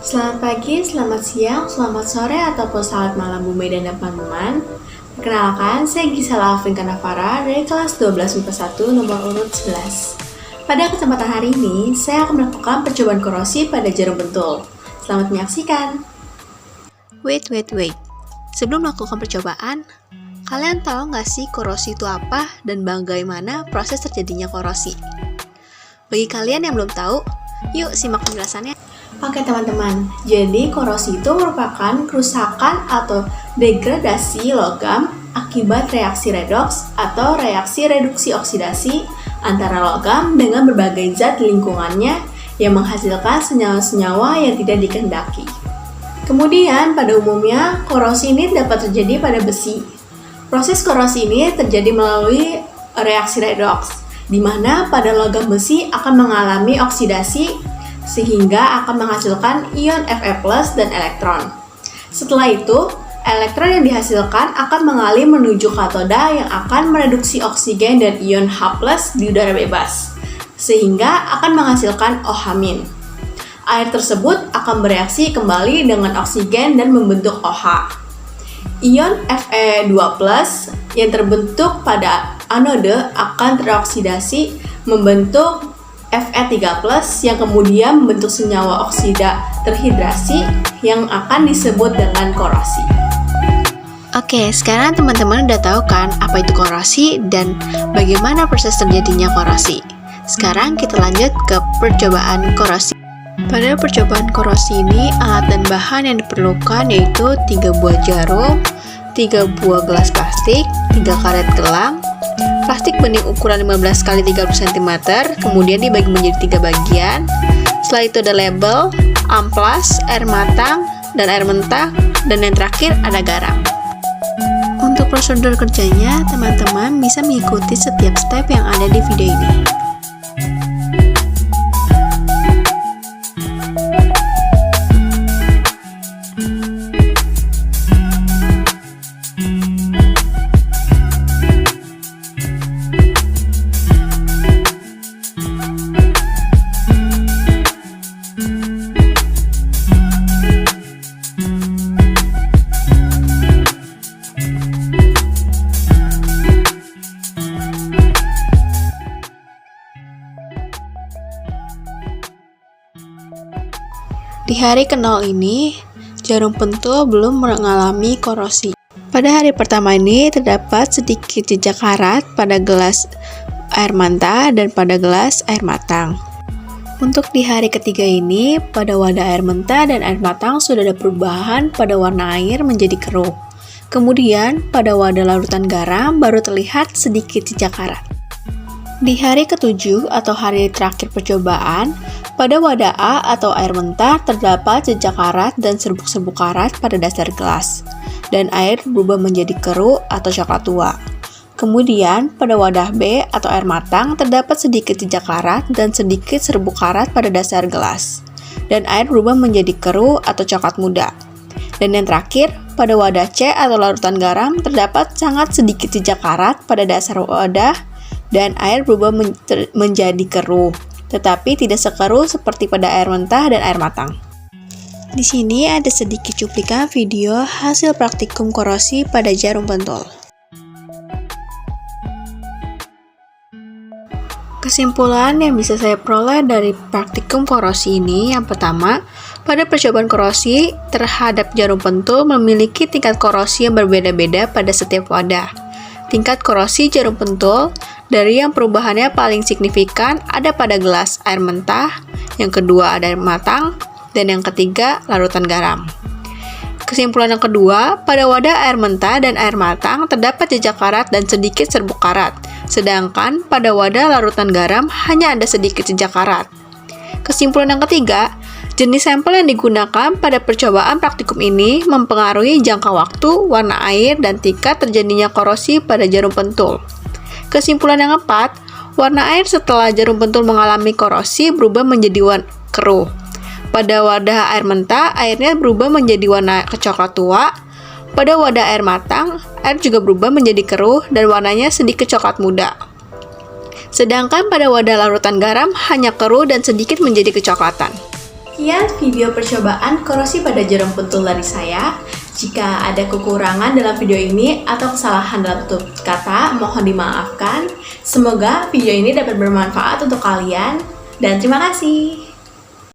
Selamat pagi, selamat siang, selamat sore, ataupun selamat malam Bumi dan teman-teman. Perkenalkan, saya Gisela Alvin Kanavara dari kelas 12 MIPA 1 nomor urut 11. Pada kesempatan hari ini, saya akan melakukan percobaan korosi pada jarum pentul. Selamat menyaksikan. Wait. Sebelum melakukan percobaan, kalian tahu nggak sih korosi itu apa dan bagaimana proses terjadinya korosi? Bagi kalian yang belum tahu, yuk simak penjelasannya. Oke teman-teman, jadi korosi itu merupakan kerusakan atau degradasi logam akibat reaksi redoks atau reaksi reduksi oksidasi antara logam dengan berbagai zat di lingkungannya yang menghasilkan senyawa-senyawa yang tidak dikehendaki. Kemudian pada umumnya korosi ini dapat terjadi pada besi. Proses korosi ini terjadi melalui reaksi redoks, di mana pada logam besi akan mengalami oksidasi sehingga akan menghasilkan ion Fe+ dan elektron. Setelah itu, elektron yang dihasilkan akan mengalir menuju katoda yang akan mereduksi oksigen dan ion H+ di udara bebas, sehingga akan menghasilkan OH-. Air tersebut akan bereaksi kembali dengan oksigen dan membentuk OH. Ion Fe2+ yang terbentuk pada anode akan teroksidasi membentuk Fe3+ yang kemudian membentuk senyawa oksida terhidrasi yang akan disebut dengan korosi. Oke, sekarang teman-teman udah tahu kan apa itu korosi dan bagaimana proses terjadinya korosi. Sekarang kita lanjut ke percobaan korosi. Pada percobaan korosi ini, alat dan bahan yang diperlukan yaitu 3 buah jarum, 3 buah gelas plastik, 3 karet gelang, plastik bening ukuran 15 x 30 cm, kemudian dibagi menjadi 3 bagian. Setelah itu ada label, amplas, air matang, dan air mentah, dan yang terakhir ada garam. Untuk prosedur kerjanya, teman-teman bisa mengikuti setiap step yang ada di video ini. Di hari ke-0 ini, jarum pentul belum mengalami korosi. Pada hari pertama ini, terdapat sedikit jejak karat pada gelas air manta dan pada gelas air matang. Untuk di hari ketiga ini, pada wadah air mentah dan air matang sudah ada perubahan pada warna air menjadi keruh. Kemudian, pada wadah larutan garam baru terlihat sedikit jejak karat. Di hari ke-7 atau hari terakhir percobaan, pada wadah A atau air mentah terdapat jejak karat dan serbuk-serbuk karat pada dasar gelas, dan air berubah menjadi keruh atau coklat tua. Kemudian, pada wadah B atau air matang terdapat sedikit jejak karat dan sedikit serbuk karat pada dasar gelas, dan air berubah menjadi keruh atau coklat muda. Dan yang terakhir, pada wadah C atau larutan garam terdapat sangat sedikit jejak karat pada dasar wadah dan air berubah menjadi keruh, tetapi tidak sekeruh seperti pada air mentah dan air matang. Di sini ada sedikit cuplikan video hasil praktikum korosi pada jarum pentul. Kesimpulan yang bisa saya peroleh dari praktikum korosi ini, yang pertama, pada percobaan korosi terhadap jarum pentul memiliki tingkat korosi yang berbeda-beda pada setiap wadah. Tingkat korosi jarum pentul dari yang perubahannya paling signifikan ada pada gelas air mentah, yang kedua ada air matang, dan yang ketiga larutan garam. Kesimpulan yang kedua, pada wadah air mentah dan air matang terdapat jejak karat dan sedikit serbuk karat, sedangkan pada wadah larutan garam hanya ada sedikit jejak karat. Kesimpulan yang ketiga, jenis sampel yang digunakan pada percobaan praktikum ini mempengaruhi jangka waktu, warna air, dan tingkat terjadinya korosi pada jarum pentul. Kesimpulan yang keempat, warna air setelah jarum pentul mengalami korosi berubah menjadi warna keruh. Pada wadah air mentah, airnya berubah menjadi warna kecoklat tua. Pada wadah air matang, air juga berubah menjadi keruh dan warnanya sedikit coklat muda. Sedangkan pada wadah larutan garam hanya keruh dan sedikit menjadi kecoklatan. Sekian video percobaan korosi pada jarum pentul dari saya. Jika ada kekurangan dalam video ini atau kesalahan dalam tutur kata, mohon dimaafkan. Semoga video ini dapat bermanfaat untuk kalian, dan terima kasih.